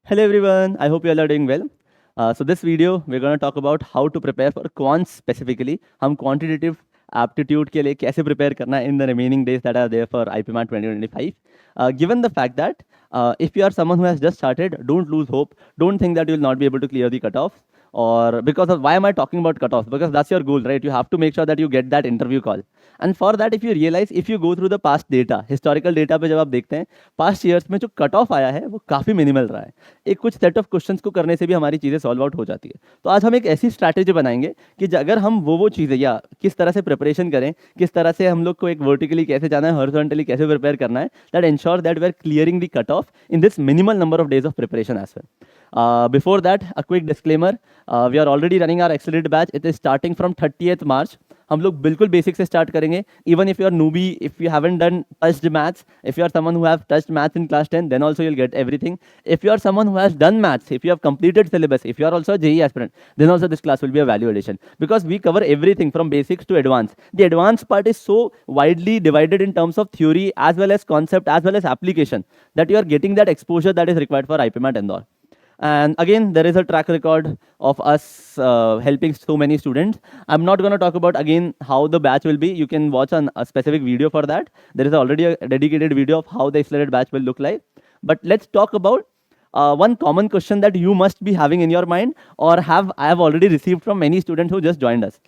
Hello everyone, I hope you all are doing well. So this video we're going to talk about how to prepare for quants specifically. हम quantitative aptitude के लिए कैसे prepare करना है in the remaining days that are there for IPMAT 2025. Given the fact that if you are someone who has just started, don't lose hope. Don't think that you will not be able to clear the cutoffs. Or because of why am I talking about cutoffs? Because that's your goal, right? You have to make sure that you get that interview call. And for that, if you realize, if you go through the past data, historical data पे जब आप देखते हैं past years में जो cut off आया है वो काफ़ी मिनिमल रहा है. एक कुछ सेट ऑफ क्वेश्चंस को करने से भी हमारी चीज़ें सॉल्व आउट हो जाती है. तो आज हम एक ऐसी स्ट्रैटेजी बनाएंगे कि अगर हम वो चीज़ें या किस तरह से प्रिपरेशन करें, किस तरह से हम लोग को एक वर्टिकली कैसे जाना है, हॉरिजॉन्टली कैसे प्रिपेयर करना है, that ensure that we are clearing the cut off in this minimal number of days of preparation as well. Before that, a quick disclaimer. We are already running our accelerated batch. It is starting from 30th March. हम लोग बिल्कुल basic से start करेंगे. Even if you are newbie, if you haven't done touched maths, if you are someone who have touched maths in class 10, then also you'll get everything. If you are someone who has done maths, if you have completed syllabus, if you are also a JEE aspirant, then also this class will be a value addition because we cover everything from basics to advanced. The advanced part is so widely divided in terms of theory as well as concept as well as application that you are getting that exposure that is required for IPMAT Indore. And again, there is a track record of us helping so many students. I'm not going to talk about again how the batch will be. You can watch a specific video for that. There is already a dedicated video of how the accelerated batch will look like. But let's talk about one common question that you must be having in your mind, or I have already received from many students who just joined us.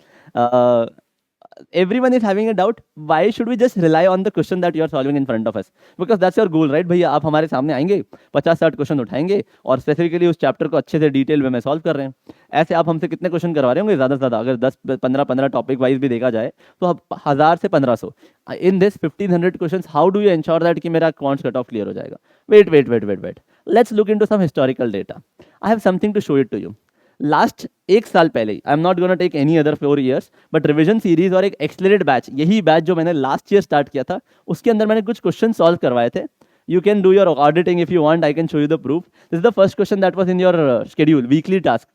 Everyone is having a doubt. Why should we just rely on the question that you are solving in front of us? Because that's your goal, right? भैया आप हमारे सामने आएंगे, 50-60 question उठाएंगे और specifically उस chapter को अच्छे से डिटेल में सॉल्व कर रहे हैं. ऐसे आप हमसे कितने क्वेश्चन करवा रहे होंगे? ज़्यादा से ज़्यादा अगर 10-15 टॉपिक वाइज भी देखा जाए तो अब 1000 से 1500. In this 1500 question, how do you ensure that कि मेरा क्वांट्स कट ऑफ क्लियर हो जाएगा? Wait. Let's look into some historical data. I have something to show it to you. Last एक साल पहले, I am not gonna take any other 4 years, but revision series और एक accelerated batch, यही batch जो मैंने लास्ट ईयर स्टार्ट किया था, उसके अंदर मैंने कुछ क्वेश्चन सॉल्व करवाए थे. You can do your auditing if you want. I can show you the proof. This is the first question that was in your schedule, weekly task.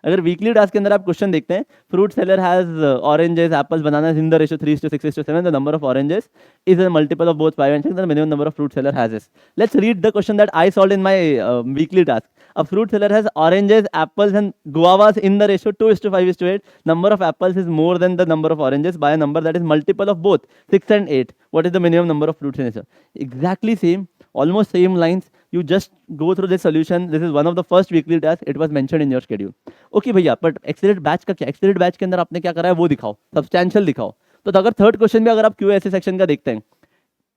अगर weekly task के अंदर आप क्वेश्चन देखते हैं, fruit seller has oranges, apples, bananas in the ratio 3:6:7. The number of oranges is a multiple of both 5 and 6. The minimum number of fruit seller has this. Let's read the question that I solved in my weekly task. A fruit seller has oranges, apples, and guavas in the ratio 2:5:8. Number of apples is more than the number of oranges by a number that is multiple of both 6 and 8. What is the minimum number of fruits in this? Exactly same, almost same lines. You just go through this solution. This is one of the first weekly tasks. It was mentioned in your schedule. Okay भैया, but accelerated batch का क्या? Accelerated batch के अंदर आपने क्या करा है वो दिखाओ, substantial दिखाओ. तो अगर थर्ड क्वेश्चन भी अगर आप QA सेक्शन का देखते हैं,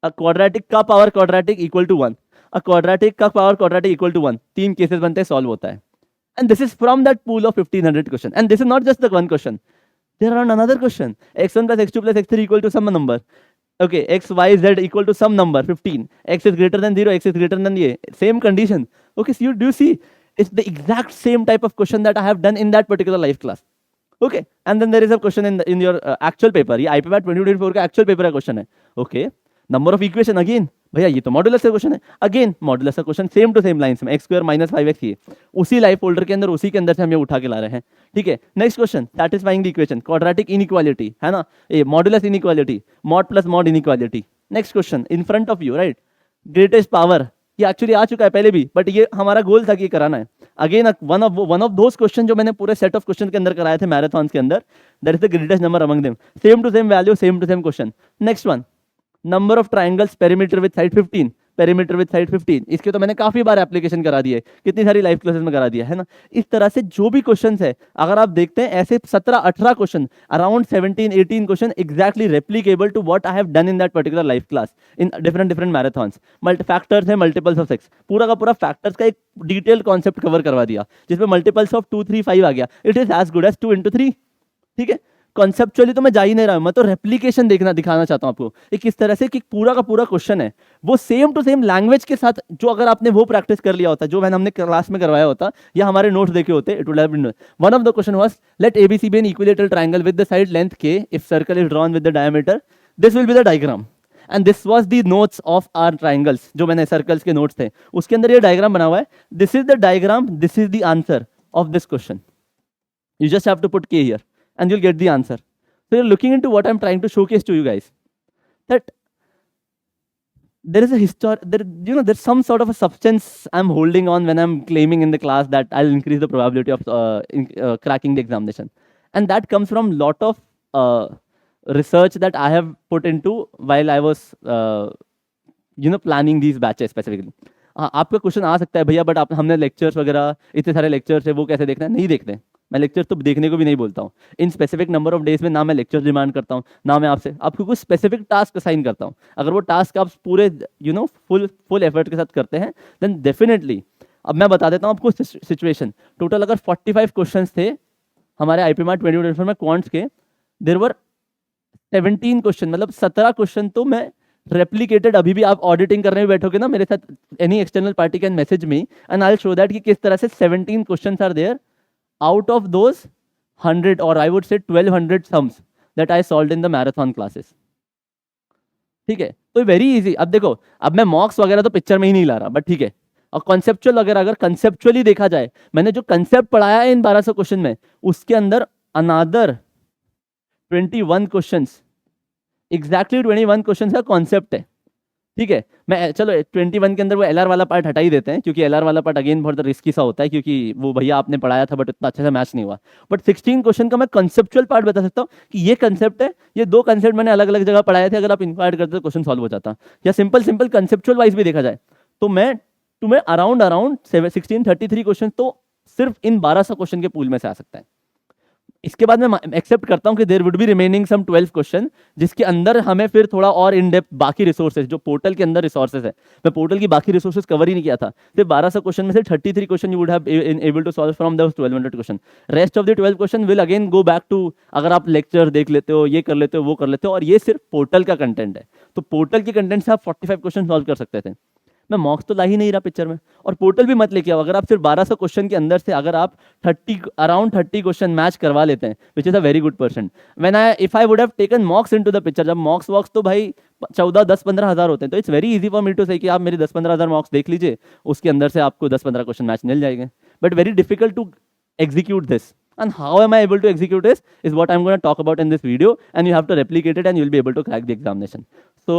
a quadratic का power quadratic equal to 1, a quadratic का power quadratic equal to 1, 3 cases बनते हैं, सॉल्व होता है. And this is from that pool of 1500 question. And this is not just the one question. There are another question. x1 plus x2 plus x3 equal to some number. Okay, x, y, z equal to some number 15. X is greater than 0, x is greater than ये. Same condition. Okay, so you see, it's the exact same type of question that I have done in that particular live class. Okay, and then there is a question in your actual paper. ये IPMAT 2024 का actual paper का question है. Okay, number of equation again भैया ये तो modulus का question है. Again modulus का question, same to same lines में, x स्क्वायर माइनस 5x ये उसी लाइफ फोल्डर के अंदर, उसी के अंदर से हम ये उठा के ला रहे हैं. ठीक है, next question, satisfying the equation, quadratic inequality है ना, ये modulus inequality, mod plus mod inequality. Next question in front of you, right, greatest power, ये एक्चुअली आ चुका है पहले भी, बट ये हमारा गोल था कि कराना है. Again one of those question जो मैंने पूरे सेट ऑफ क्वेश्चन के अंदर कराए थे मैराथन के अंदर, that is the greatest number among them. Same to same value, same to same question. Next one, number of triangles perimeter with side 15, perimeter with side 15. इसके तो मैंने काफी बार एप्लीकेशन करा दिए, कितनी सारी लाइव क्लासेस में करा दिया है ना. इस तरह से जो भी क्वेश्चंस है, अगर आप देखते हैं ऐसे 17-18 question, around 17-18 question exactly replicable to what I have done in that particular live class in different marathons. Factors है, मल्टीपल्स ऑफ 6, पूरा का पूरा फैक्टर्स का एक डिटेल कॉन्सेप्ट कवर करवा दिया, जिसमें मल्टीपल्स ऑफ 2, 3, 5 आ गया. It is as good as 2 into 3. ठीक है, कॉन्सेप्चुअली तो मैं जा ही नहीं रहा हूं, मैं तो रेप्लीकेशन दिखाना चाहता हूं आपको कि किस तरह से कि पूरा का पूरा क्वेश्चन है वो सेम टू सेम लैंग्वेज के साथ, जो अगर आपने वो प्रैक्टिस कर लिया होता, जो हमने क्लास में करवाया होता या हमारे नोट्स देखे होते, it would have been. One of the question was, let ABC be an equilateral triangle with the side length k if circle is drawn with the diameter, this will be the diagram. And this was the notes of our triangles, जो मैंने circles के notes थे उसके अंदर ये diagram बना हुआ है. This is the diagram, this is the answer of this question. You just have to put k here and you'll get the answer. So you're looking into what I'm trying to showcase to you guys, that there is a there, there's some sort of a substance I'm holding on when I'm claiming in the class that I'll increase the probability of cracking the examination, and that comes from lot of research that I have put into while I was planning these batches specifically. आपका question आ सकता है भैया, but आप हमने lectures वगैरह इतने सारे lectures है वो कैसे देखना है, नहीं देखते। मैं लेक्चर तो देखने को भी नहीं बोलता हूँ in specific number of days में, ना मैं लेक्चर डिमांड करता हूँ, ना मैं आपसे आपको कुछ स्पेसिफिक टास्क असाइन करता हूँ। अगर वो टास्क आप पूरे फुल एफर्ट के साथ करते हैं देन डेफिनेटली। अब मैं बता देता हूँ आपको सिचुएशन। टोटल अगर 45 क्वेश्चन थे हमारे आईपीएमआर 2024 में क्वांट्स के, देयर वर 17 क्वेश्चन, मतलब 17 क्वेश्चन तो मैं रेप्लिकेटेड, अभी भी आप ऑडिटिंग करने में बैठोगे ना मेरे साथ, any external party can message me and I will show that कि किस तरह से 17 questions are there out of those 100 or I would say 1200 sums that I solved in the marathon classes. ठीक है, तो वेरी इजी। अब देखो, अब मैं मॉक्स वगैरह तो पिक्चर में ही नहीं ला रहा, बट ठीक है, और कॉन्सेप्चुअल वगैरह अगर कंसेप्चुअली देखा जाए, मैंने जो कंसेप्ट पढ़ाया है इन 1200 क्वेश्चन में, उसके अंदर अनादर 21 क्वेश्चंस, एग्जैक्टली 21 क्वेश्चन का कॉन्सेप्ट है। ठीक है, मैं चलो 21 के अंदर वो एलआर वाला पार्ट हटा ही देते हैं, क्योंकि एलआर वाला पार्ट अगेन बहुत रिस्की सा होता है, क्योंकि वो भैया आपने पढ़ाया था बट इतना अच्छे से मैच नहीं हुआ। बट 16 क्वेश्चन का मैं कंसेप्चुअल पार्ट बता सकता हूँ कि ये कंसेप्ट है, ये दो कंसेप्ट मैंने अलग अलग जगह पढ़ाए थे, अगर आप इंक्वायर करते तो क्वेश्चन सॉल्व हो जाता। या सिंपल कंसेप्चुअल वाइज भी देखा जाए तो मैं तुम्हें अराउंड 1633 क्वेश्चन तो सिर्फ इन 1200 क्वेश्चन के पूल में से आ सकता है। इसके बाद मैं एक्सेप्ट करता हूं कि there would be remaining some 12 question, जिसके अंदर हमें फिर थोड़ा और इन डेप्थ बाकी रिसोर्सेज, जो पोर्टल के अंदर रिसोर्सेज है, मैं पोर्टल की बाकी रिसोर्सेज कवर ही नहीं किया था। सिर्फ 1200 क्वेश्चन में से 33 question you would have able to solve from those 1200 question. Rest of the 12 question will again go back to, अगर आप लेक्चर देख लेते हो, ये कर लेते हो, वो कर लेते हो, और ये सिर्फ पोर्टल का कंटेंट है। तो पोर्टल के कंटेंट से आप 45 क्वेश्चन सॉल्व कर सकते थे। मैं मॉक्स तो ला ही नहीं रहा पिक्चर में, और पोर्टल भी मत लेके आओ। अगर आप सिर्फ 1200 क्वेश्चन के अंदर से अगर आप अराउंड 30 क्वेश्चन मैच करवा लेते हैं, which is a very good percent. When if I would have taken मॉक्स into the picture, जब मॉक्स वॉक्स तो भाई 14-10-15 हज़ार होते हैं, तो it's very easy for me to say कि आप मेरी 10-15 हज़ार मॉक्स देख लीजिए, उसके अंदर से आपको 10-15 क्वेश्चन मैच मिल जाएंगे। But very difficult to execute this, and how am I able to execute this is what I'm going to talk about in this video, and you have to replicate it and you'll be able to crack the examination. So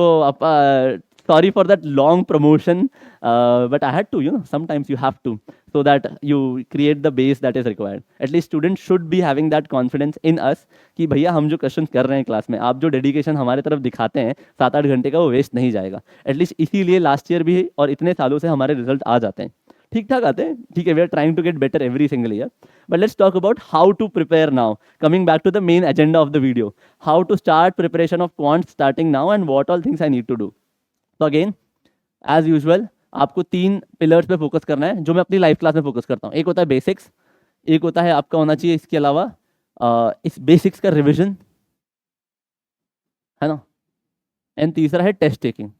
sorry for that long promotion, but I had to, sometimes you have to, so that you create the base that is required. At least students should be having that confidence in us कि भैया हम जो question कर रहे हैं class में, आप जो डेडिकेशन हमारे तरफ दिखाते हैं 7-8 घंटे का, वो वेस्ट नहीं जाएगा। एटलीस्ट इसीलिए लास्ट ईयर भी और इतने सालों से हमारे रिजल्ट आ जाते हैं, ठीक ठाक आते हैं। ठीक है, we are trying to get better every single year, but let's talk about how to prepare now. Coming back to the main agenda of the video, how to start preparation of quant starting now and what all things I need to do. तो again as usual आपको 3 pillars पे focus करना है, जो मैं अपनी life class में focus करता हूँ। एक होता है बेसिक्स, एक होता है आपका होना चाहिए इसके अलावा इस बेसिक्स का रिविजन, है ना, एंड तीसरा है टेस्ट टेकिंग।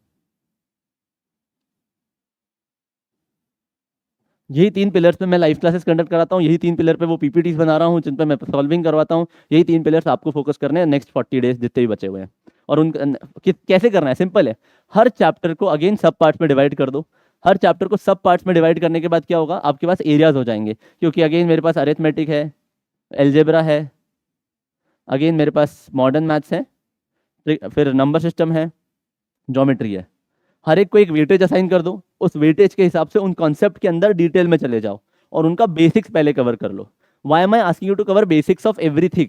यही 3 पिलर्स पे मैं लाइव क्लासेस कंडक्ट कराता हूँ, यही 3 पिलर पे वो पीपीटीज बना रहा हूँ जिन पे मैं सॉल्विंग करवाता हूँ। यही 3 पिलर्स आपको फोकस करने हैं नेक्स्ट 40 डेज जितने भी बचे हुए हैं। और उन कैसे करना है, सिंपल है। हर चैप्टर को अगेन सब पार्ट्स में डिवाइड कर दो। हर चैप्टर को सब पार्ट्स में डिवाइड करने के बाद क्या होगा, आपके पास एरियाज हो जाएंगे, क्योंकि अगेन मेरे पास अरिथमेटिक है, एल्जेब्रा है, अगेन मेरे पास मॉडर्न मैथ्स है, फिर नंबर सिस्टम है, ज्योमेट्री है। हर एक को एक वेटेज असाइन कर दो, उस वेटेज के हिसाब से उन कॉन्सेप्ट के अंदर डिटेल में चले जाओ और उनका बेसिक्स पहले कवर कर लो। Why am I asking you to cover basics of everything,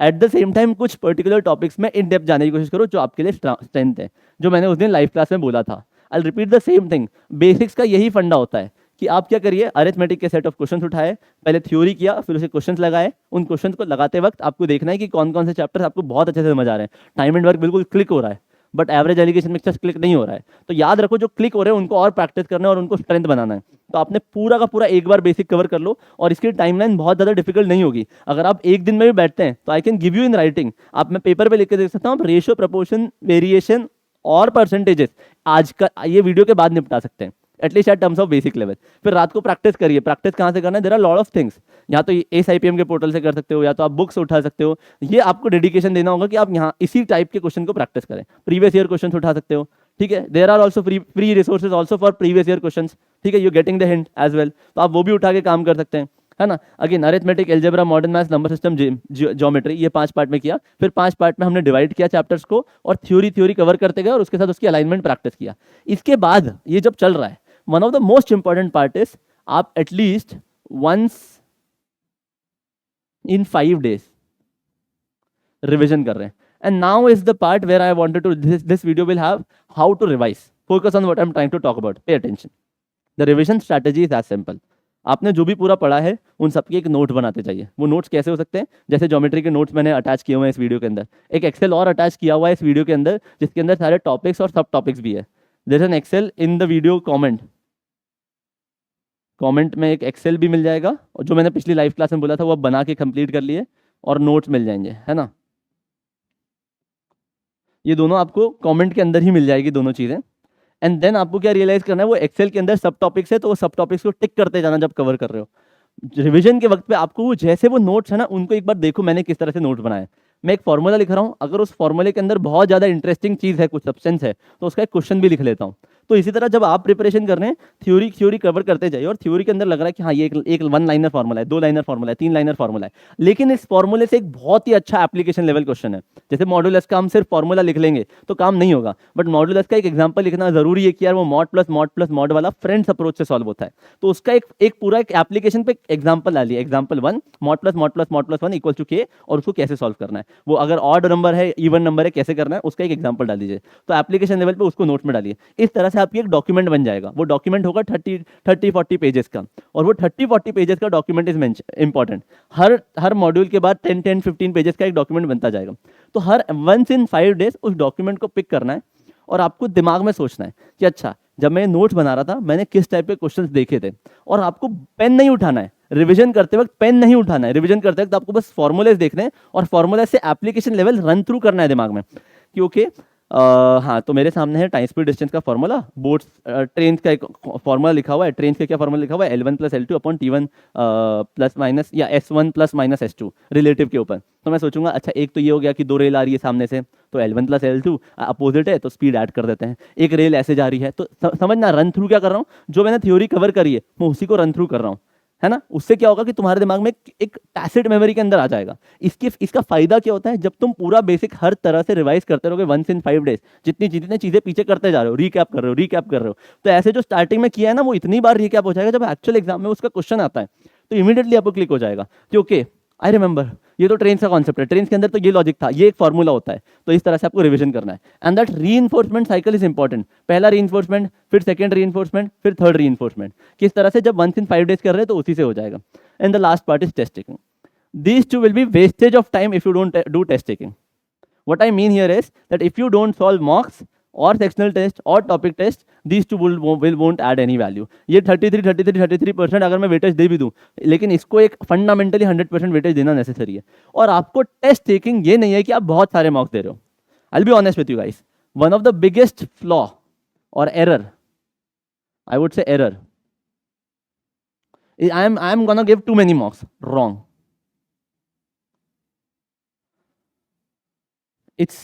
at the same time कुछ पर्टिकुलर टॉपिक्स में इन डेप्थ जाने की कोशिश करो जो आपके लिए स्ट्रेंथ है, जो मैंने उस दिन लाइव क्लास में बोला था। I repeat the same thing. Basics का यही फंडा होता है कि आप क्या करिए, अरिथमेटिक के सेट ऑफ क्वेश्चंस उठाए, पहले थ्योरी किया, फिर उसे क्वेश्चंस लगाए। उन क्वेश्चंस को लगाते वक्त आपको देखना है कि कौन कौन से चैप्टर्स आपको बहुत अच्छे से समझ आ रहे हैं, टाइम एंड वर्क बिल्कुल क्लिक हो रहा है, बट एवरेज एलिगेशन में क्लिक नहीं हो रहा है। तो याद रखो, जो क्लिक हो रहे हैं उनको और प्रैक्टिस करना है और उनको स्ट्रेंथ बनाना है। तो आपने पूरा का पूरा एक बार बेसिक कवर कर लो, और इसकी टाइमलाइन बहुत ज़्यादा डिफिकल्ट नहीं होगी। अगर आप एक दिन में भी बैठते हैं तो I can give you in writing, आप मैं पेपर पे लिख के देख सकता हूँ, आप रेशियो, प्रपोर्शन, वेरिएशन और परसेंटेजेस आज का ये वीडियो के बाद निपटा सकते हैं, at least at terms of basic level. फिर रात को प्रैक्टिस करिए। प्रैक्टिस कहाँ से करना है, there are lot of things. या तो SIPM के पोर्टल से कर सकते हो, या तो आप बुक्स उठा सकते हो। ये आपको डेडिकेशन देना होगा कि आप यहाँ इसी टाइप के क्वेश्चन को प्रैक्टिस करें। प्रीवियस ईयर क्वेश्चन उठा सकते हो, ठीक है। There are also free resources also for previous year question, ठीक है। You getting the hint as well, तो आप वो भी उठा के काम कर सकते हैं। है ना। Again arithmetic, algebra, modern maths, number system, geometry, ये 5 पार्ट में किया। फिर 5 पार्ट में हमने डिवाइड किया चैप्टर्स को और थ्योरी कवर करते गए और उसके साथ उसकी अलाइनमेंट प्रैक्टिस किया। इसके बाद ये जब चल रहा है, one of the most important part is आप at least once in 5 days revision कर रहे हैं। And now is the part where I wanted to, this video will have how to revise, focus on what I am trying to talk about, pay attention. The revision strategy is as simple. आपने जो भी पूरा पढ़ा है उन सबके एक note बनाते जाइए। वो नोट्स कैसे हो सकते हैं, जैसे ज्योमेट्री के नोट्स मैंने अटैच किए हुए हैं इस वीडियो के अंदर, एक एक्सेल और अटैच किया हुआ है इस वीडियो के अंदर जिसके अंदर सारे टॉपिक्स और सब टॉपिक्स भी है। There is an excel in the video comment में एक एक्सेल भी मिल जाएगा, और जो मैंने पिछली लाइव क्लास में बोला था वो आप बना के कंप्लीट कर लिए, और नोट्स मिल जाएंगे, है ना। ये दोनों आपको कमेंट के अंदर ही मिल जाएगी दोनों चीज़ें। एंड देन आपको क्या रियलाइज करना है, वो एक्सेल के अंदर सब टॉपिक्स है तो वो सब टॉपिक्स को टिक करते जाना जब कवर कर रहे हो। रिवीजन के वक्त पे आपको वो जैसे वो नोट्स है ना, उनको एक बार देखो मैंने किस तरह से नोट्स बनाए। मैं एक फॉर्मूला लिख रहा हूँ, अगर उस फॉर्मूले के अंदर बहुत ज़्यादा इंटरेस्टिंग चीज़ है, कुछ सब्सटेंस है, तो उसका एक क्वेश्चन भी लिख लेता हूँ। तो इसी तरह जब आप प्रिपरेशन कर रहे हैं, थ्योरी कवर करते जाइए, और थ्योरी के अंदर लग रहा है कि हाँ ये एक 1 लाइनर फॉर्मूला है, 2 लाइनर फॉर्मूला है, 3 लाइनर फॉर्मूला है, लेकिन इस फॉर्मूले से एक बहुत ही अच्छा एप्लीकेशन लेवल क्वेश्चन है। जैसे मॉड्यूलस का हम सिर्फ फॉर्मूला लिख लेंगे तो काम नहीं होगा, बट मॉड्यूलस का एक एग्जाम्पल लिखना जरूरी है कि यार वो मॉड प्लस मॉड वाला फ्रेंड्स अप्रोच से सॉल्व होता है। तो उसका एक पूरा एक एप्लीकेशन पे एग्जाम्पल डालिए, एग्जाम्पल 1 मॉड+1 इक्वल टू के, और उसको कैसे सॉल्व करना है, वो अगर ऑड नंबर है इवन नंबर है कैसे करना है, उसका एक एग्जाम्पल डाल दीजिए। तो एप्लीकेशन लेवल पे उसको नोट में डालिए। इस तरह से आपकी एक डॉक्यूमेंट बन जाएगा। वो डॉक्यूमेंट होगा 30-40 पेजेस का, और वो 30-40 पेजेस का document is important. Her module के बाद 10-15 पेजेस का एक डॉक्यूमेंट बनता जाएगा। तो हर वंस इन 5 days उस डॉक्यूमेंट को पिक करना है, और आपको दिमाग में सोचना है कि अच्छा जब मैं नोट्स बना रहा था मैंने किस टाइप के क्वेश्चंस देखे थे। और आपको पेन नहीं उठाना है रिवीजन करते वक्त, पेन नहीं उठाना है रिवीजन करते वक्त, आपको बस फॉर्मूलेज देखने हैं और फॉर्मूले से एप्लीकेशन लेवल रन थ्रू करना है दिमाग में कि ओके हाँ, तो मेरे सामने है टाइम स्पीड डिस्टेंस का फॉर्मूला, बोट्स ट्रेन का एक फॉर्मूला लिखा हुआ है, ट्रेन का क्या फॉर्मूला लिखा हुआ है, L1 + L2 upon T1 plus minus या S1 + S2 रिलेटिव के ऊपर। तो मैं सोचूंगा अच्छा एक तो ये हो गया कि 2 रेल आ रही है सामने से, तो L1 + L2 अपोजिट है तो स्पीड ऐड कर देते हैं। एक रेल ऐसे जा रही है, तो समझना रन थ्रू क्या कर रहा हूँ, जो मैंने थ्योरी कवर करी है मैं उसी को रन थ्रू कर रहा हूँ, है ना। उससे क्या होगा कि तुम्हारे दिमाग में एक टैसिट मेमोरी के अंदर आ जाएगा। इसका फायदा क्या होता है, जब तुम पूरा बेसिक हर तरह से रिवाइज करते रहोगे वंस इन 5 days, जितनी चीजें पीछे करते जा रहे हो, रिकैप कर रहे हो, तो ऐसे जो स्टार्टिंग में किया है ना वो इतनी बार रिकैप हो जाएगा, जब एक्चुअल एग्जाम में उसका क्वेश्चन आता है तो इमीडिएटली आपको क्लिक हो जाएगा कि ओके आई रिमेंबर, ये तो ट्रेन का कॉन्सेप्ट है, ट्रेन के अंदर तो ये लॉजिक था, ये एक फॉर्मूला होता है। तो इस तरह से आपको रिवीजन करना है। And that reinforcement cycle is important. पहला रीइंफोर्समेंट, फिर सेकंड रीइंफोर्समेंट, फिर थर्ड रीइंफोर्समेंट। किस तरह से, जब वंस इन 5 days कर रहे हैं तो उसी से हो जाएगा। And the last part is test taking. These two will be wastage of time if you don't do test taking. What I mean here is that if you don't solve mocks or sectional test or topic test, these two won't add any value. ये 33% अगर मैं weightage दे भी दूं, लेकिन इसको एक fundamentally 100% weightage देना necessary है। और आपको टेस्ट टेकिंग ये नहीं है कि आप बहुत सारे मॉक्स दे रहे हो। I'll be honest with you guys. One of the biggest flaw or error, I would say error, I'm gonna give too many mocks. Wrong. It's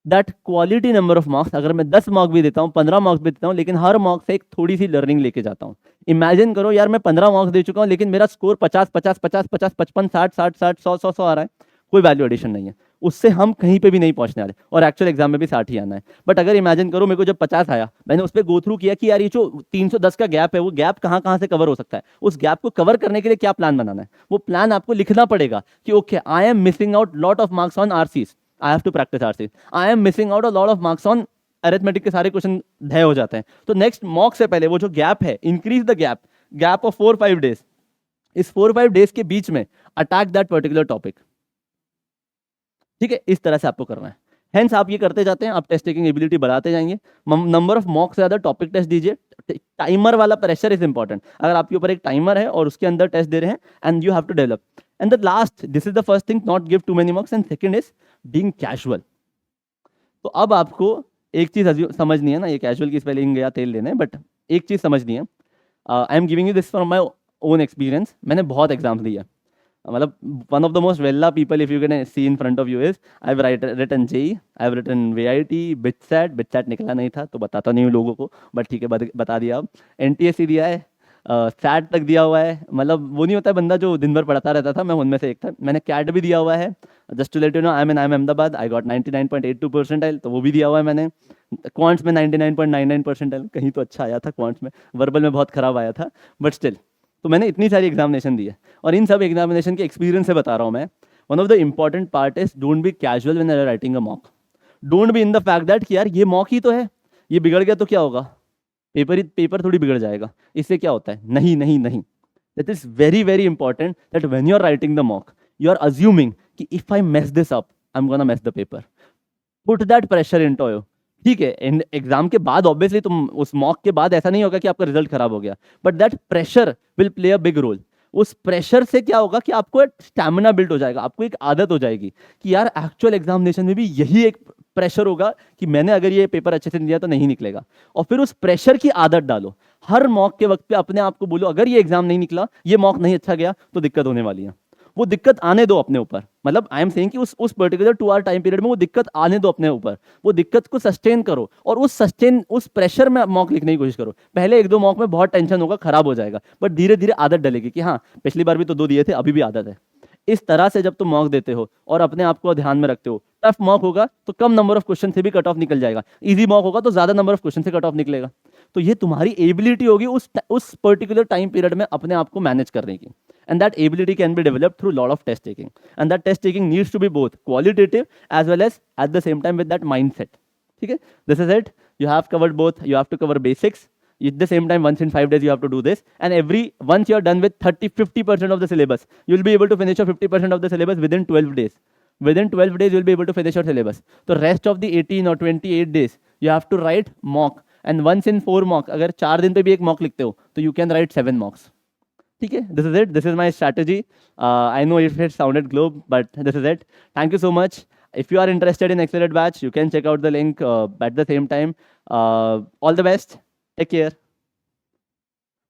that quality number of marks. अगर मैं 10 मार्क्स भी देता हूँ, 15 marks भी देता हूँ, लेकिन हर marks से एक थोड़ी सी लर्निंग लेके जाता हूँ। इमेजिन करो यार मैं 15 मार्क्स दे चुका हूँ, लेकिन मेरा स्कोर 50 50 50 50 55 60 60 60 100 100 100 आ रहा है, कोई वैल्यू एडिशन नहीं है, उससे हम कहीं पे भी नहीं पहुंचने वाले, और एक्चुअल एग्जाम में भी 60 ही आना है। बट अगर इमेजिन करो मेरे को जब 50 आया, मैंने उस पर गो थ्रू किया कि यार ये जो 310 का गैप है, वो गैप कहाँ कहाँ से कवर हो सकता है, उस गैप को कवर करने के लिए क्या प्लान बनाना है, वो प्लान आपको लिखना पड़ेगा कि okay I am missing out lot of marks on RCs, I have to practice RCs. I am missing out a lot of marks on arithmetic के सारे क्वेश्चन धय हो जाते हैं। तो नेक्स्ट मॉक से पहले वो जो गैप है, increase the gap of 4-5 days। इस 4-5 days के बीच में अटैक दैट पर्टिकुलर टॉपिक। ठीक है, इस तरह से आपको करना है। हेंस आप ये करते जाते हैं, आप टेस्ट टेकिंग एबिलिटी बढ़ाते जाएंगे। नंबर ऑफ मॉक से ज्यादा टॉपिक टेस्ट दीजिए। टाइमर वाला प्रेशर इज इंपॉर्टेंट। अगर आपके ऊपर एक टाइमर है और उसके अंदर टेस्ट दे रहे हैं, and you have to develop. And the last, this is the first thing, not give too many marks, and second is being casual. तो अब आपको एक चीज समझनी है ना, ये कैजुअल की स्पेलिंग गया तेल लेने, बट एक चीज समझनी है। I am giving you this from my own experience. मैंने बहुत एग्जाम्स दिया, मतलब वन ऑफ द मोस्ट वेल्ला people if you can see in front of you is I have written JEE, I have written VIT, BITSAT निकला नहीं था तो बताता नहीं हूँ लोगों को, बट ठीक है बता दिया। अब NTSC दिया है, सैट तक दिया हुआ है, मतलब वो नहीं होता है बंदा जो दिन भर पढ़ता रहता था, मैं उनमें से एक था। मैंने कैट भी दिया हुआ है, just to let you know, I am Ahmedabad, I got 99.82 percentile, तो वो भी दिया हुआ है मैंने। क्वांट्स में 99.99 परसेंटाइल, कहीं तो अच्छा आया था क्वांट्स में, वर्बल में बहुत खराब आया था, बट स्टिल। तो मैंने इतनी सारी एग्जामिनेशन दी है, और इन सब एग्जामिनेशन के एक्सपीरियंस से बता रहा हूँ मैं। One of the important part is don't be casual when you are writing a mock. Don't be in the fact that कि यार ये मॉक ही तो है, ये बिगड़ गया तो क्या होगा, पेपर थोड़ी बिगड़ जाएगा, इससे क्या होता है, नहीं नहीं नहीं। That is very very important that when you are writing the mock you are assuming कि if I mess this up I am gonna mess the paper, put that pressure into you. ठीक है, exam के बाद obviously तुम उस mock के बाद ऐसा नहीं होगा कि आपका रिजल्ट खराब हो गया, but that pressure will play a big role. उस प्रेशर से क्या होगा कि आपको एक स्टैमिना बिल्ड हो जाएगा, आपको एक आदत हो जाएगी कि यार एक्चुअल एग्जामिनेशन में भी यही एक प्रेशर होगा कि मैंने अगर ये पेपर अच्छे से नहीं दिया तो नहीं निकलेगा। और फिर उस प्रेशर की आदत डालो, हर मॉक के वक्त पे अपने आप को बोलो अगर ये एग्जाम नहीं निकला, ये मॉक नहीं अच्छा गया, तो दिक्कत होने वाली है। वो दिक्कत आने दो अपने ऊपर, मतलब आई एम सेइंग कि उस पर्टिकुलर 2 आवर टाइम पीरियड में वो दिक्कत आने दो अपने ऊपर, वो दिक्कत को सस्टेन करो, और उस प्रेशर में मॉक लिखने की कोशिश करो। पहले 1-2 मॉक में बहुत टेंशन होगा, खराब हो जाएगा, बट धीरे धीरे आदत डलेगी कि हाँ पिछली बार भी तो 2 दिए थे, अभी भी आदत है। इस तरह से जब तुम मॉक देते हो और अपने आप को ध्यान में रखते हो, टफ मॉक होगा तो कम नंबर ऑफ क्वेश्चन से भी कट ऑफ निकल जाएगा, इजी मॉक होगा तो ज्यादा नंबर ऑफ क्वेश्चन से कट ऑफ निकलेगा। तो ये तुम्हारी एबिलिटी होगी उस पर्टिकुलर टाइम पीरियड में अपने आप को मैनेज करने की। And that ability can be developed through lot of test taking, and that test taking needs to be both qualitative as well as at the same time with that mindset. ठीक है, this is it, you have covered both, you have to cover basics at the same time. Once in 5 days you have to do this, and once you are done with 30-50% of the syllabus, you will be able to finish your 50% of the syllabus within 12 days. Within 12 days you will be able to finish your syllabus. So rest of the 18 or 28 days you have to write mock, and once in 4 mock, अगर 4 दिन पे भी एक mock लिखते हो तो you can write 7 mocks. ठीक है, this is it, this is my strategy. I know if it sounded globe, but this is it. Thank you so much. If you are interested in Accelerate Batch, you can check out the link at the same time. All the best. Take care.